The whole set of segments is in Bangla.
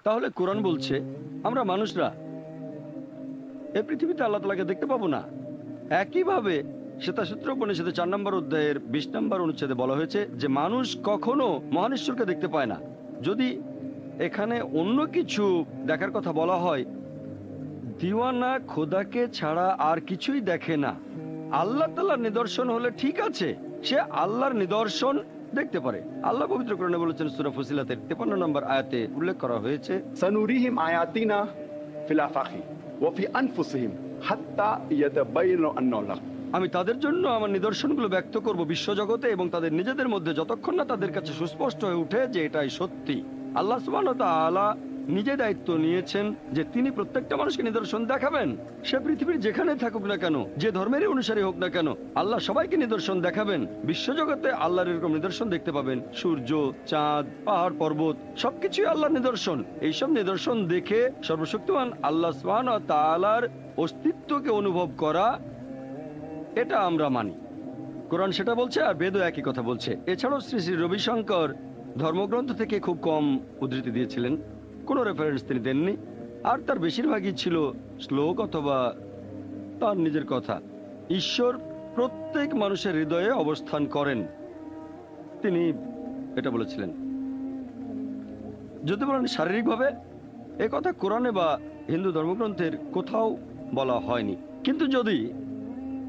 তাহলে কোরআন বলছে আমরা মানুষরা এই পৃথিবীতে আল্লাহ তাআলাকে দেখতে পাবো না। একইভাবে শ্বেতাসূত্র উপনিষদে 4 নম্বর অধ্যায়ের 20 নম্বর অনুচ্ছেদে বলা হয়েছে যে মানুষ কখনো মহান ঈশ্বরকে দেখতে পায় না। যদি এখানে অন্য কিছু দেখার কথা বলা হয়, দিওয়ানা খোদাকে ছাড়া আর কিছুই দেখে না। আল্লাহ তাআলার নিদর্শন হলে ঠিক আছে, সে আল্লাহর নিদর্শন দেখতে পারে। আল্লাহ পবিত্র কোরআনে বলেছেন সূরা ফুসিলাতের 53 নম্বর আয়াতে উল্লেখ করা হয়েছে, সানুরিহিম আয়াতিনা ফিল আফাকি ওয়া ফি আনফুসিহিম হাত্তা ইয়াতাবায়ানা আন্নাহু আল-হক। আমি তাদের জন্য আমার নিদর্শনগুলো ব্যক্ত করব বিশ্বজগতে এবং তাদের নিজেদের মধ্যে, যতক্ষণ না তাদের কাছে সুস্পষ্ট হয়ে ওঠে যে এটাই সত্যি। আল্লাহ সুবহানাহু ওয়া তাআলা নিজে দায়িত্ব নিয়েছেন যে তিনি প্রত্যেকটা মানুষকে নিদর্শন দেখাবেন। সে পৃথিবীর যেখানে থাকুক না কেন, যে ধর্মেরই অনুসারী হোক না কেন, আল্লাহ সবাইকে নিদর্শন দেখাবেন। বিশ্বজগতে আল্লাহর এরকম নিদর্শন দেখতে পাবেন। সূর্য, চাঁদ, পাহাড়, পর্বত সবকিছুই আল্লাহর নিদর্শন। এইসব নিদর্শন দেখে সর্বশক্তিমান আল্লাহ সুবহানাহু ওয়া তাআলার অস্তিত্বকে অনুভব করা, এটা আমরা মানি। কোরআন সেটা বলছে, আর বেদও একই কথা বলছে। এছাড়াও শ্রী শ্রী রবিশঙ্কর ধর্মগ্রন্থ থেকে খুব কম উদ্ধৃতি দিয়েছিলেন, কোনো রেফারেন্স তিনি দেননি, আর তার বেশিরভাগই ছিল শ্লোক অথবা তার নিজের কথা। ঈশ্বর প্রত্যেক মানুষের হৃদয়ে অবস্থান করেন, তিনি এটা বলেছিলেন। যদি বলেন শারীরিকভাবে, এ কথা কোরআনে বা হিন্দু ধর্মগ্রন্থের কোথাও বলা হয়নি। কিন্তু যদি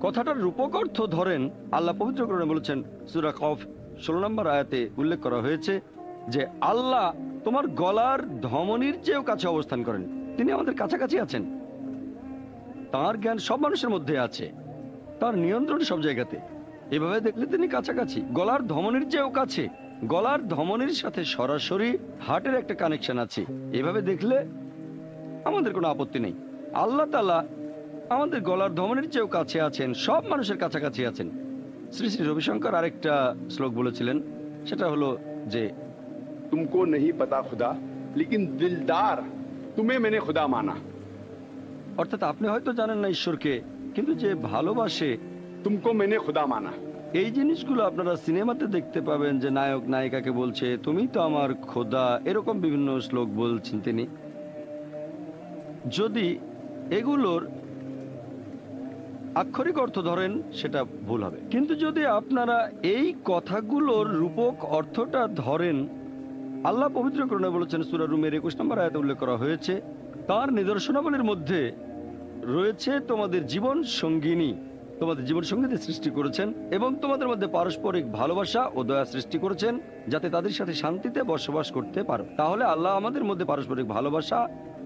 কথাটার রূপক অর্থ ধরেন, আল্লাহ পবিত্র কোরআনে বলেছেন সূরা কফ 16 নম্বর আয়াতে উল্লেখ করা হয়েছে যে আল্লাহ তোমার গলার ধমনীর চেয়েও কাছে অবস্থান করেন। তিনি আমাদের কাছাকাছি আছেন। তার জ্ঞান সব মানুষের মধ্যে আছে, তার নিয়ন্ত্রণ সব জায়গাতে। এভাবে দেখলে তিনি কাছাকাছি, গলার ধমনীর চেয়েও কাছে। গলার ধমনীর সাথে সরাসরি হার্টের একটা কানেকশন আছে। এভাবে দেখলে আমাদের কোনো আপত্তি নেই। আল্লাহ তাআলা আমাদের গলার ধমনীর চেয়েও কাছে আছেন, সব মানুষের কাছাকাছি আছেন। শ্রী শ্রী রবিশঙ্কর আরেকটা শ্লোক বলেছিলেন, সেটা হলো যে तुमको नहीं पता खुदा लेकिन दिलदार तुम्हें मैंने खुदा माना। অর্থাৎ আপনি হয়তো জানেন না ঈশ্বরকে, কিন্তু যে ভালোবাসে तुमको मैंने खुदा माना। এই জিনিসগুলো আপনারা সিনেমাতে দেখতে পাবেন যে নায়ক নায়িকাকে বলছে তুমি তো আমার খোদা, এরকম বিভিন্ন শ্লোক বলছেন তিনি। যদি এগুলোর আক্ষরিক অর্থ ধরেন সেটা ভুল হবে, কিন্তু যদি আপনারা এই কথাগুলোর রূপক অর্থটা ধরেন, আল্লাহ পবিত্র কোরআনে বলেছেন সূরা রুমের 21 নম্বর আয়াতে উল্লেখ করা হয়েছে, তার নিদর্শনাবলীর মধ্যে রয়েছে তোমাদের জীবন সঙ্গিনী, তোমাদের জীবন সঙ্গীদের সৃষ্টি করেছেন এবং তোমাদের মধ্যে পারস্পরিক ভালোবাসা ও দয়া সৃষ্টি করেছেন যাতে তাদের সাথে শান্তিতে বসবাস করতে পারো। তাহলে আল্লাহ আমাদের মধ্যে পারস্পরিক ভালোবাসা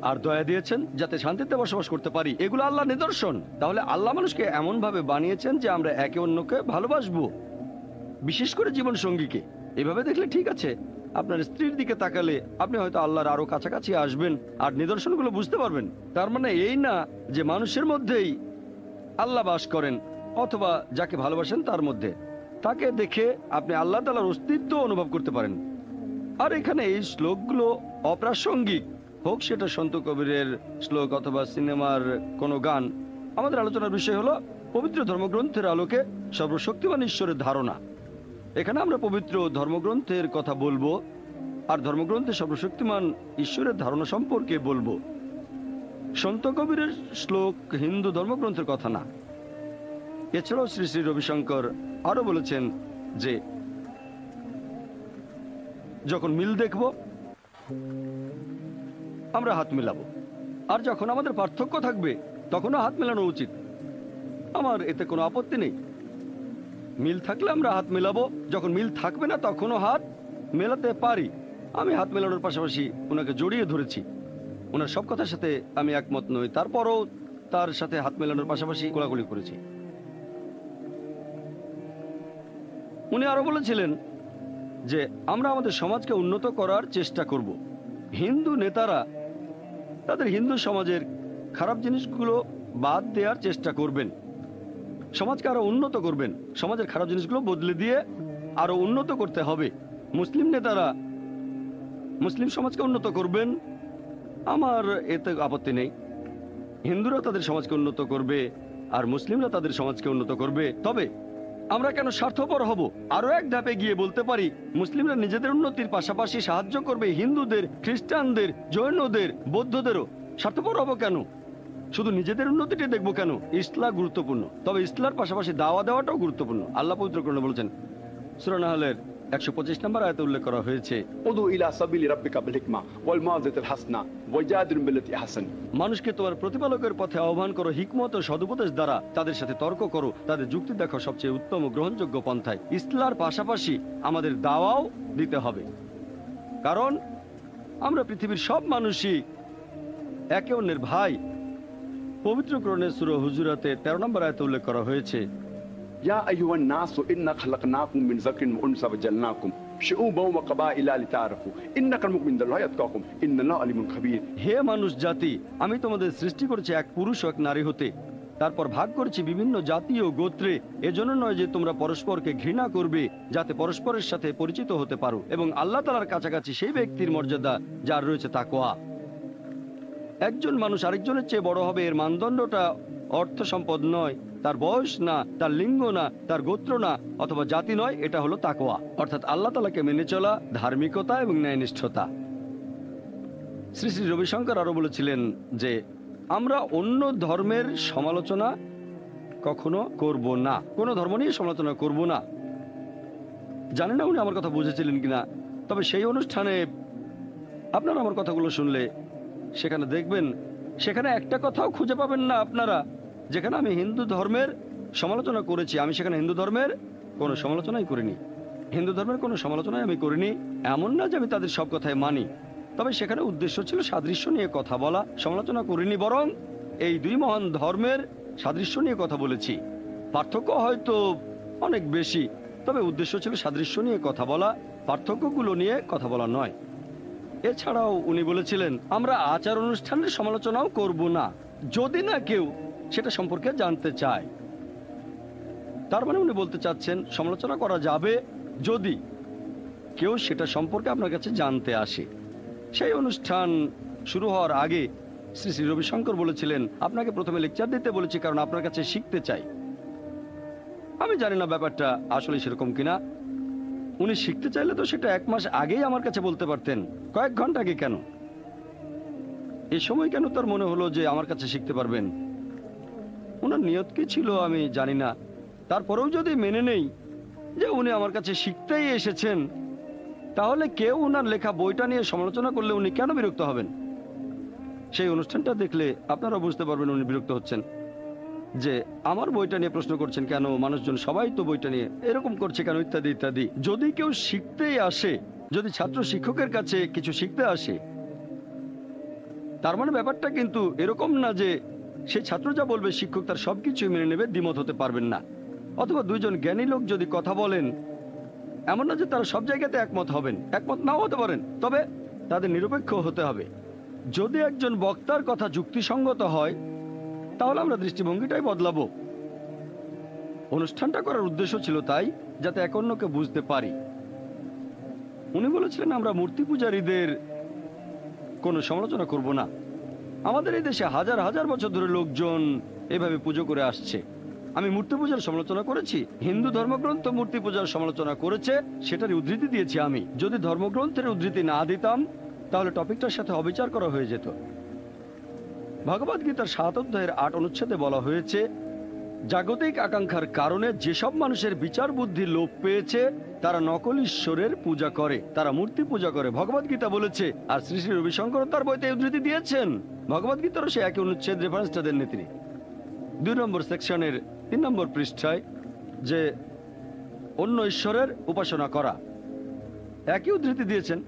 আর দয়া দিয়েছেন যাতে শান্তিতে বসবাস করতে পারি। এগুলো আল্লাহ নিদর্শন। তাহলে আল্লাহ মানুষকে এমন ভাবে বানিয়েছেন যে আমরা একে অন্যকে ভালোবাসবো, বিশেষ করে জীবন সঙ্গীকে। এভাবে দেখলে ঠিক আছে। আপনার স্ত্রীর দিকে তাকালে আপনি হয়তো আল্লাহর আরো কাছাকাছি আসবেন আর নিদর্শনগুলো বুঝতে পারবেন। তার মানে এই না যে মানুষের মধ্যেই আল্লাহ বাস করেন অথবা যাকে ভালোবাসেন তার মধ্যে, তাকে দেখে আপনি আল্লাহ তাআলার অস্তিত্ব অনুভব করতে পারেন। আর এখানে এই শ্লোকগুলো অপ্রাসঙ্গিক হোক, সেটা সন্ত কবিরের শ্লোক অথবা সিনেমার কোনো গান। আমাদের আলোচনার বিষয় হলো পবিত্র ধর্মগ্রন্থের আলোকে সর্বশক্তিমান ঈশ্বরের ধারণা। এখানে আমরা পবিত্র ধর্মগ্রন্থের কথা বলবো আর ধর্মগ্রন্থে সর্বশক্তিমান ঈশ্বরের ধারণা সম্পর্কে বলবো। সন্ত কবিরের শ্লোক হিন্দু ধর্মগ্রন্থের কথা না। এছাড়াও শ্রী শ্রী রবিশঙ্কর আরো বলেছেন যে যখন মিল দেখব আমরা হাত মেলাবো, আর যখন আমাদের পার্থক্য থাকবে তখনও হাত মেলানো উচিত। আমার এতে কোনো আপত্তি নেই। মিল থাকলে আমরা হাত মেলাবো, যখন মিল থাকবে না তখনও হাত মেলাতে পারি। আমি হাত মেলানোর পাশাপাশি ওনাকে জড়িয়ে ধরেছি। ওনার সব কথার সাথে আমি একমত নই, তারপরও তার সাথে হাত মেলানোর পাশাপাশি কোলাকুলি করেছি। উনি আরো বলেছিলেন যে আমরা আমাদের সমাজকে উন্নত করার চেষ্টা করব। হিন্দু নেতারা তাদের হিন্দু সমাজের খারাপ জিনিসগুলো বাদ দেওয়ার চেষ্টা করবেন, সমাজকে আরো উন্নত করবেন, সমাজের খারাপ জিনিসগুলো বদলে দিয়ে আরো উন্নত করতে হবে। মুসলিম নেতারা মুসলিম সমাজকে উন্নত করবেন, আমার এতে আপত্তি নেই। হিন্দুরা তাদের সমাজকে উন্নত করবে আর মুসলিমরা তাদের সমাজকে উন্নত করবে। তবে আমরা কেন স্বার্থপর হব? আরো এক ধাপে গিয়ে বলতে পারি, মুসলিমরা নিজেদের উন্নতির পাশাপাশি সাহায্য করবে হিন্দুদের, খ্রিস্টানদের, জৈনদের, বৌদ্ধদেরও। স্বার্থপর হব কেন? শুধু নিজেদের উন্নতিটি দেখবো কেন? ইসলাম গুরুত্বপূর্ণ, তবে ইসলামের পাশাপাশি দাওয়া দেওয়াটাও গুরুত্বপূর্ণ। আল্লাহ পবিত্র কোরআনে বলেছেন, সূরা নাহলের 125 নম্বর আয়াতে উল্লেখ করা হয়েছে, উদু ইলা সাবিলি রাব্বিকা বিল হিকমা ওয়াল মাউযাতিল হাসানা ওয়াজাদিল বিল্লাতি আহসান। মানুষকে তোমার প্রতিপালকের পথে আহ্বান করো হিকমত ও সদুপদেশ দ্বারা, তাদের সাথে তর্ক করো, তাদের যুক্তি দেখো সবচেয়ে উত্তম ও গ্রহণযোগ্য পন্থায়। ইসলামের পাশাপাশি আমাদের দাওয়াও দিতে হবে, কারণ আমরা পৃথিবীর সব মানুষই একে অন্যের ভাই। পবিত্র কোরআনে সূরা হুজুরাতে 13 নম্বর আয়াতে উল্লেখ করা হয়েছে, ইয়া আইয়ুহান নাসু ইন্না খালাকনাকুম মিন যাকরিন ওয়া উনসা ওয়াজআলনাকুম শুউবান ওয়া কাবাইলা লিতাআরাফু ইন্নাকাল মুমিনুল্লাহি ইয়াতকাকুম ইন্নাল্লাহা আলিমুন খাবীর। হে মানুষ জাতি, আমি তোমাদের সৃষ্টি করেছি এক পুরুষ ও এক নারী হতে, তারপর ভাগ করেছি বিভিন্ন জাতি ও গোত্রে, এজন্য নয় যে তোমরা পরস্পরকে ঘৃণা করবে, যাতে পরস্পরের সাথে পরিচিত হতে পারো, এবং আল্লাহ তাআলার কাছাকাছি সেই ব্যক্তির মর্যাদা যার রয়েছে তাকওয়া। একজন মানুষ আরেকজনের চেয়ে বড় হবে, এর মানদণ্ডটা অর্থ সম্পদ নয়, তার বয়স না, তার লিঙ্গ না, তার গোত্র না, অথবা জাতি নয়, এটা হলো তাকওয়া, অর্থাৎ আল্লাহ তাআলাকে মেনে চলা, ধার্মিকতা এবং ন্যায়নিষ্ঠতা। শ্রী শ্রী রবিশঙ্কর আরো বলেছিলেন যে আমরা অন্য ধর্মের সমালোচনা কখনো করব না, কোনো ধর্ম নিয়ে সমালোচনা করব না। জানি না উনি আমার কথা বুঝেছিলেন কিনা, তবে সেই অনুষ্ঠানে আপনারা আমার কথাগুলো শুনলে সেখানে দেখবেন, সেখানে একটা কথাও খুঁজে পাবেন না আপনারা যেখানে আমি হিন্দু ধর্মের সমালোচনা করেছি। আমি সেখানে হিন্দু ধর্মের কোনো সমালোচনাই করিনি, হিন্দু ধর্মের কোনো সমালোচনাই আমি করিনি। এমন না যে আমি তাদের সব কথাই মানি, তবে সেখানে উদ্দেশ্য ছিল সাদৃশ্য নিয়ে কথা বলা, সমালোচনা করিনি, বরং এই দুই মহান ধর্মের সাদৃশ্য নিয়ে কথা বলেছি। পার্থক্য হয়তো অনেক বেশি, তবে উদ্দেশ্য ছিল সাদৃশ্য নিয়ে কথা বলা, পার্থক্যগুলো নিয়ে কথা বলা নয়। এছাড়াও উনি বলেছিলেন আমরা আচার অনুষ্ঠানের সমালোচনাও করব না, যদি না কেউ সেটা সম্পর্কে জানতে চায়। তার মানে উনি বলতে চাচ্ছেন সমালোচনা করা যাবে যদি কেউ সেটা সম্পর্কে আপনার কাছে জানতে আসে। সেই অনুষ্ঠান শুরু হওয়ার আগে শ্রী শ্রী রবিশঙ্কর বলেছিলেন, আপনাকে প্রথমে লেকচার দিতে বলেছি কারণ আপনার কাছে শিখতে চাই। আমি জানি না ব্যাপারটা আসলে সেরকম কিনা। উনি শিখতে চাইলে তো সেটা 1 মাস আগেই আমার কাছে বলতে পারতেন, কয়েক ঘন্টা আগে কেন? এই সময় কেন তার মনে হলো যে আমার কাছে শিখতে পারবেন? ওনার নিয়ত কি ছিল আমি জানি না। তারপরেও যদি মেনে নেই যে উনি আমার কাছে শিখতেই এসেছেন, তাহলে কেউ ওনার লেখা বইটা নিয়ে সমালোচনা করলে উনি কেন বিরক্ত হবেন? সেই অনুষ্ঠানটা দেখলে আপনারা বুঝতে পারবেন উনি বিরক্ত হচ্ছেন যে আমার বইটা নিয়ে প্রশ্ন করছেন কেন, মানুষজন সবাই তো বইটা নিয়ে এরকম করছে কেন, ইত্যাদি ইত্যাদি। যদি কেউ শিখতেই আসে, যদি ছাত্র শিক্ষকের কাছে কিছু শিখতে আসে, তার মানে ব্যাপারটা কিন্তু এরকম না যে সেই ছাত্র যা বলবে শিক্ষক তার সবকিছু মেনে নেবে, দ্বিমত হতে পারবেন না। অথবা দুইজন জ্ঞানী লোক যদি কথা বলেন, এমন না যে তারা সব জায়গাতে একমত হবেন, একমত নাও হতে পারেন, তবে তাদের নিরপেক্ষ হতে হবে। যদি একজন বক্তার কথা যুক্তিসঙ্গত হয়, তাহলে আমরা দৃষ্টিভঙ্গিটাই বদলাবো। অনুষ্ঠানটা করার উদ্দেশ্য ছিল তাই, যাতে এক অন্যকে বুঝতে পারি। উনি বলেছিলেন আমরা মূর্তি পূজারীদের কোনো সমালোচনা করব না। আমাদের এই দেশে হাজার হাজার বছর ধরে লোকজন এভাবে পুজো করে আসছে। আমি মূর্তি পূজার সমালোচনা করেছি? হিন্দু ধর্মগ্রন্থ মূর্তি পূজার সমালোচনা করেছে, সেটার উদ্ধৃতি দিয়েছি আমি। যদি ধর্মগ্রন্থের উদ্ধৃতি না দিতাম তাহলে টপিকটার সাথে অবিচার করা হয়ে যেত। ভগবদ্গীতার 7 অধ্যায়ের 8 অনুচ্ছেদে বলা হয়েছে, জাগতিক আকাঙ্ক্ষার কারণে যেসব মানুষের বিচার বুদ্ধি লোপ পেয়েছে তারা নকল ঈশ্বরের পূজা করে, তারা মূর্তি পূজা করে, ভগবদ্গীতা বলেছে। আর শ্রী শ্রী রবিশঙ্কর তার বইতে উদ্ধৃতি দিয়েছেন। ভগবদ্গীতারও সে একই অনুচ্ছেদ রেফারেন্সটা দেননি তিনি। 2 নম্বর সেকশনের 3 নম্বর পৃষ্ঠায় যে অন্য ঈশ্বরের উপাসনা করা, একই উদ্ধৃতি দিয়েছেন।